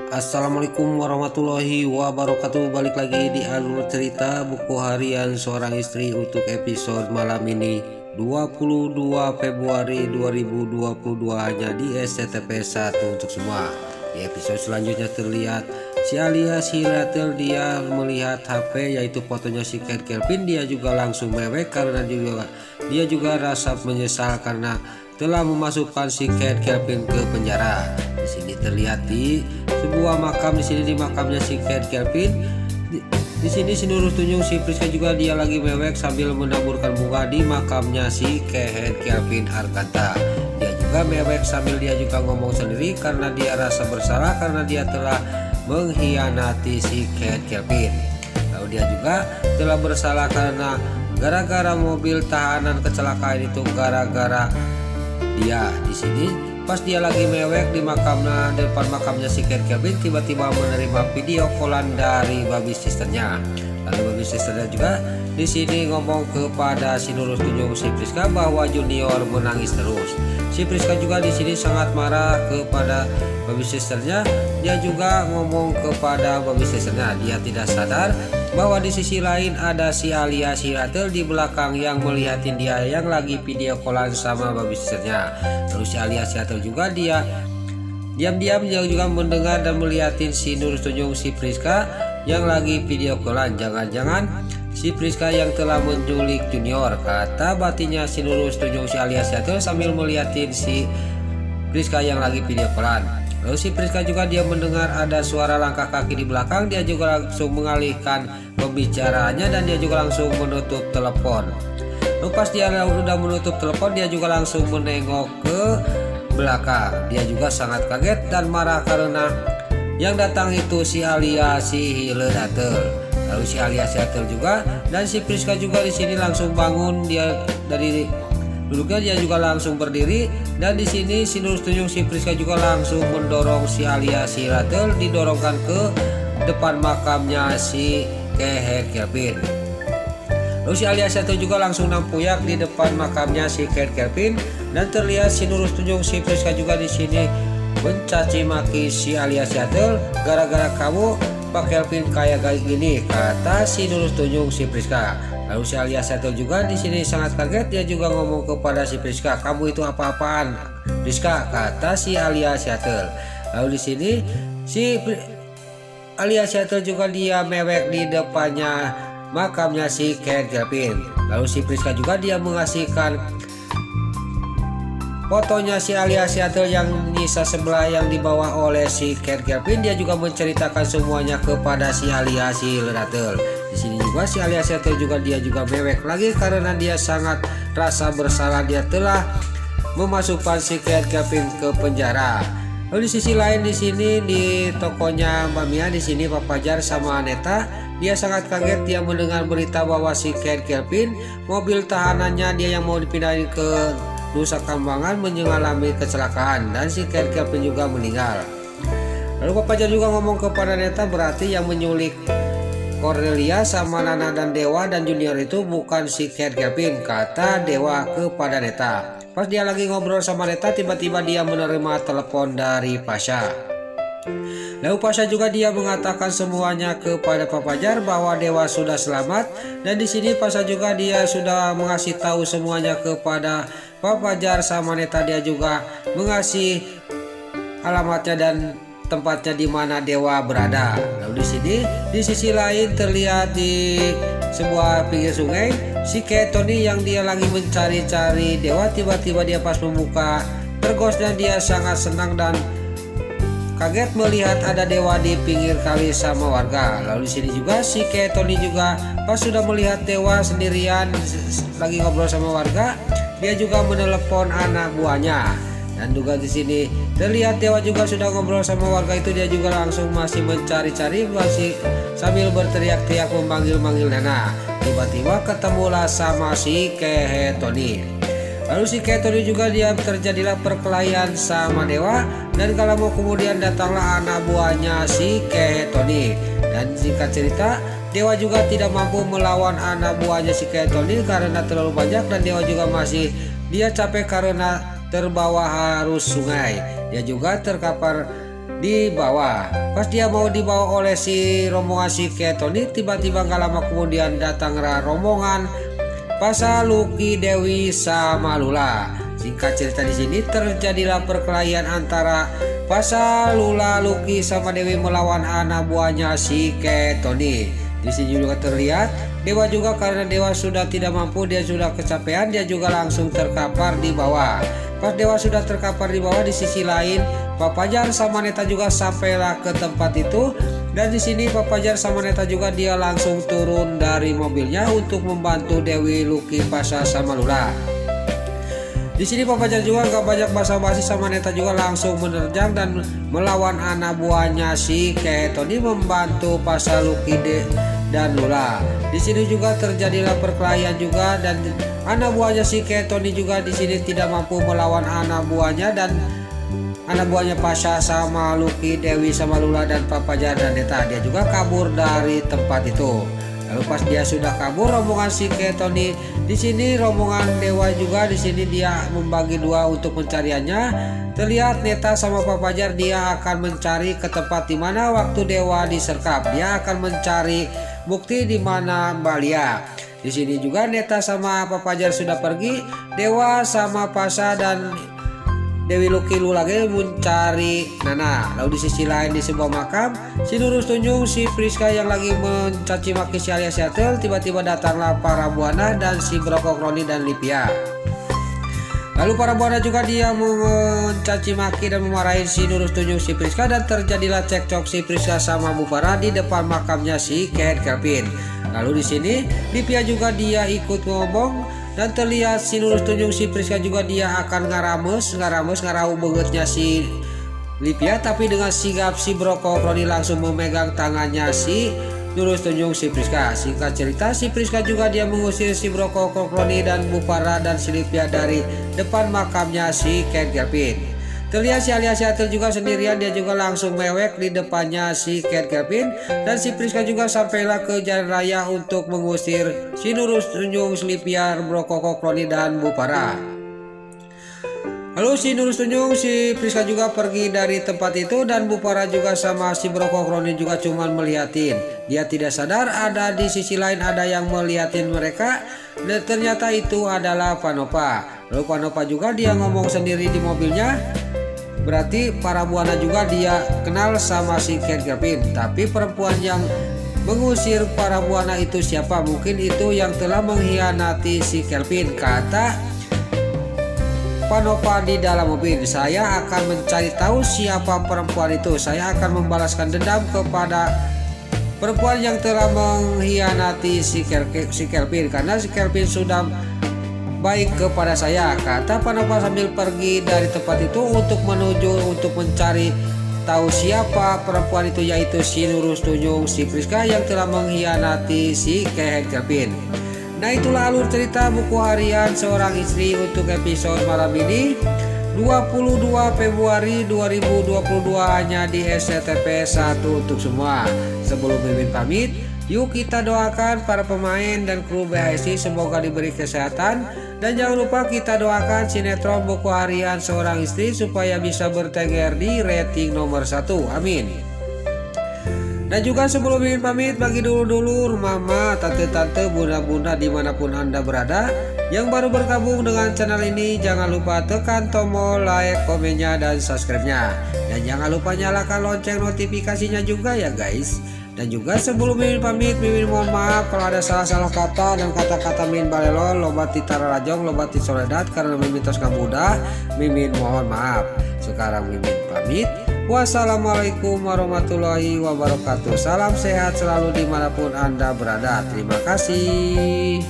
Assalamualaikum warahmatullahi wabarakatuh. Balik lagi di alur cerita buku harian seorang istri untuk episode malam ini 22 Februari 2022 hanya di SCTP 1 untuk semua. Di episode selanjutnya terlihat si alias Hiratel dia melihat HP yaitu fotonya si Cat Kelvin. Dia juga langsung mewek karena dia juga rasa menyesal karena telah memasukkan si Cat Kelvin ke penjara. Di sini terlihat di sebuah makam, di sini di makamnya si Cat Kelvin. Di sini si Nurul Tunjung si Priska juga dia lagi mewek sambil menaburkan bunga di makamnya si Cat Kelvin Arkanta. Dia juga mewek sambil dia juga ngomong sendiri karena dia rasa bersalah karena dia telah mengkhianati si Cat Kelvin. Lalu dia juga telah bersalah karena gara-gara mobil tahanan kecelakaan itu gara-gara dia. Di sini pas dia lagi mewek di makamnya, depan makamnya si Cat Kelvin, tiba-tiba menerima video callan dari baby sisternya. Lalu baby sisternya juga di sini ngomong kepada si Nurul Tunjung si Priska bahwa Junior menangis terus. Si Priska juga di sini sangat marah kepada baby sisternya. Dia juga ngomong kepada baby sisternya, dia tidak sadar bahwa di sisi lain ada si alias Hiratel di belakang yang melihatin dia yang lagi video callan sama baby sisternya. Lalu si alias Hiratel juga dia diam-diam juga mendengar dan melihatin si Nurul Tunjung si Priska yang lagi video callan. Jangan-jangan si Priska yang telah menculik Junior, kata batinnya si Nurul Tunjung si alias Hiratel sambil melihatin si Priska yang lagi video callan. Lalu si Priska juga dia mendengar ada suara langkah kaki di belakang. Dia juga langsung mengalihkan pembicaraannya dan dia juga langsung menutup telepon. Lalu pas dia udah menutup telepon, dia juga langsung menengok ke belakang. Dia juga sangat kaget dan marah karena yang datang itu si alias si Hiratel. Lalu si alias Hiratel juga dan si Priska juga di sini langsung bangun. Dia dari duduknya dia juga langsung berdiri dan di sini si Nurul Tunjung si Priska juga langsung mendorong si alias Hiratel, didorongkan ke depan makamnya si Cat Kelvin. Lalu si alias Hiratel juga langsung nampuyak di depan makamnya si Cat Kelvin dan terlihat si Nurul Tunjung si Priska juga di sini mencaci maki si alias Hiratel, gara-gara kamu Pak Kelvin kayak gini, kata si Nurul Tunjung si Priska. Lalu si alias Hiratel juga di sini sangat kaget. Dia juga ngomong kepada si Priska, kamu itu apa-apaan Priska, kata si alias Hiratel. Lalu di sini si alias Hiratel juga dia mewek di depannya makamnya si Cat Kelvin. Lalu si Priska juga dia mengasihkan fotonya si alias Hiratel yang nyisa sebelah yang dibawa oleh si Cat Kelvin. Dia juga menceritakan semuanya kepada si alias Hiratel. Di sini juga si alias Hiratel juga dia juga mewek lagi karena dia sangat rasa bersalah. Dia telah memasukkan si Cat Kelvin ke penjara. Lalu di sisi lain di sini di tokonya Mbak Mia, di sini Pak Fajar sama Aneta dia sangat kaget. Dia mendengar berita bahwa si Cat Kelvin mobil tahanannya dia yang mau dipindahin ke Nusa Kambangan mengalami kecelakaan dan si Cat Kelvin juga meninggal. Lalu Pak Fajar juga ngomong kepada Neta, berarti yang menyulik Cornelia sama Nana dan Dewa dan Junior itu bukan si Cat Kelvin, kata Dewa kepada Neta. Pas dia lagi ngobrol sama Neta, tiba-tiba dia menerima telepon dari Pasha. Lalu Pasha juga dia mengatakan semuanya kepada Pak Fajar bahwa Dewa sudah selamat dan di sini Pasha juga dia sudah mengasih tahu semuanya kepada Pak Fajar sama Neta. Dia juga mengasih alamatnya dan tempatnya di mana Dewa berada. Lalu di sini di sisi lain terlihat di sebuah pinggir sungai si Cat Tony yang dia lagi mencari-cari Dewa, tiba-tiba dia pas membuka tergosnya dia sangat senang dan kaget melihat ada Dewa di pinggir kali sama warga. Lalu di sini juga si Cat Tony juga pas sudah melihat Dewa sendirian lagi ngobrol sama warga, dia juga menelepon anak buahnya. Dan juga di sini terlihat Dewa juga sudah ngobrol sama warga itu. Dia juga langsung masih mencari-cari, masih sambil berteriak-teriak memanggil-manggil Nana. Tiba-tiba ketemulah sama si Cat Tony. Lalu si Cat Tony juga dia terjadilah perkelahian sama Dewa dan kalau mau kemudian datanglah anak buahnya si Cat Tony. Dan singkat cerita Dewa juga tidak mampu melawan anak buahnya si Cat Tony karena terlalu banyak dan Dewa juga masih dia capek karena terbawa arus sungai. Dia juga terkapar dibawa. Pas dia mau dibawa oleh si rombongan si Ketoni, tiba-tiba gak lama kemudian datanglah rombongan Pasha, Lucky, Dewi sama Lula. Singkat cerita di sini terjadilah perkelahian antara Pasha, Lula, Lucky sama Dewi melawan anak buahnya si Ketoni. Di sini juga terlihat Dewa juga, karena Dewa sudah tidak mampu, dia sudah kecapean, dia juga langsung terkapar di bawah. Pas Dewa sudah terkapar di bawah, di sisi lain Pak Fajar sama Neta juga sampailah ke tempat itu. Dan di sini Pak Fajar sama Neta juga dia langsung turun dari mobilnya untuk membantu Dewi, Lucky, Pasha sama Lula. Di sini Pak Fajar juga gak banyak basa-basi sama Neta juga langsung menerjang dan melawan anak buahnya si Ketoni, membantu Pasha, Lucky, dan Lula. Di sini juga terjadilah perkelahian juga, dan anak buahnya si Ketoni juga di sini tidak mampu melawan anak buahnya, dan anak buahnya Pasha sama Lucky, Dewi sama Lula, dan Pak Fajar dan Neta dia juga kabur dari tempat itu. Lalu pas dia sudah kabur, rombongan si Ketoni di sini, rombongan Dewa juga di sini dia membagi dua untuk pencariannya. Terlihat Neta sama Pak Fajar dia akan mencari ke tempat dimana waktu Dewa disergap. Dia akan mencari bukti di mana Mbak Lia. Di sini juga Neta sama Pak Fajar sudah pergi. Dewa sama Pasha dan Dewi, Lucky, Lula lagi mencari Nana. Lalu di sisi lain di sebuah makam, si Nurus Tunjung, si Priska yang lagi mencaci maki si Alia Seattle, tiba-tiba datanglah para buana dan si Brokok, Roni dan Lipia. Lalu para buana juga dia mencaci maki dan memarahi si Nurus Tunjung, si Priska, dan terjadilah cekcok si Priska sama Bu Farah di depan makamnya si Ken Kelvin. Lalu di sini Lipia juga dia ikut ngomong. Dan terlihat si Nurus Tunjung, si Priska juga dia akan ngarau bangetnya si Lipia, tapi dengan sigap si Brokok Roni langsung memegang tangannya si Nurus Tunjung, si Priska. Singkat cerita si Priska juga dia mengusir si Brokok Roni dan Bu Farah dan si Lipia dari depan makamnya si Ken Kelvin. Terlihat si Alia Seattle juga sendirian, dia juga langsung mewek di depannya si Ken Kelvin, dan si Priska juga sampailah ke jalan raya untuk mengusir si Nurus Tunjung, Lipia, Brokok, Roni dan Bu Farah. Lalu si Nurus Tunjung, si Priska juga pergi dari tempat itu, dan Bu Farah juga sama si Brokok, Roni juga cuman melihatin. Dia tidak sadar ada di sisi lain ada yang melihatin mereka, dan ternyata itu adalah Panopa. Lalu Panopa juga dia ngomong sendiri di mobilnya. Berarti para buana juga dia kenal sama si Ken Kelvin. Tapi perempuan yang mengusir para buana itu siapa? Mungkin itu yang telah mengkhianati si Kelvin, kata Panopa di dalam mobil. Saya akan mencari tahu siapa perempuan itu. Saya akan membalaskan dendam kepada perempuan yang telah mengkhianati si Kelvin, karena si Kelvin sudah baik kepada saya, kata Panopa sambil pergi dari tempat itu untuk mencari tahu siapa perempuan itu, yaitu si Nurus Tunjung, si Priska yang telah mengkhianati si Ken Kelvin. Nah, itulah alur cerita buku harian seorang istri untuk episode malam ini 22 Februari 2022 hanya di SCTV 1 untuk semua. Sebelum Mimin pamit, yuk kita doakan para pemain dan kru BHSI semoga diberi kesehatan, dan jangan lupa kita doakan sinetron buku harian seorang istri supaya bisa bertengger di rating nomor 1. Amin. Dan juga sebelum Mimin pamit, bagi dulur-dulur, mama, tante-tante, bunda-bunda dimanapun Anda berada yang baru bergabung dengan channel ini, jangan lupa tekan tombol like, komennya, dan subscribe-nya. Dan jangan lupa nyalakan lonceng notifikasinya juga ya guys. Dan juga sebelum Mimin pamit, Mimin mohon maaf kalau ada salah-salah kata dan kata-kata Mimin balelo, lobat titara rajong, lobat soledad, karena Mimin tos kamudah, Mimin mohon maaf. Sekarang Mimin pamit. Wassalamualaikum warahmatullahi wabarakatuh. Salam sehat selalu dimanapun Anda berada. Terima kasih.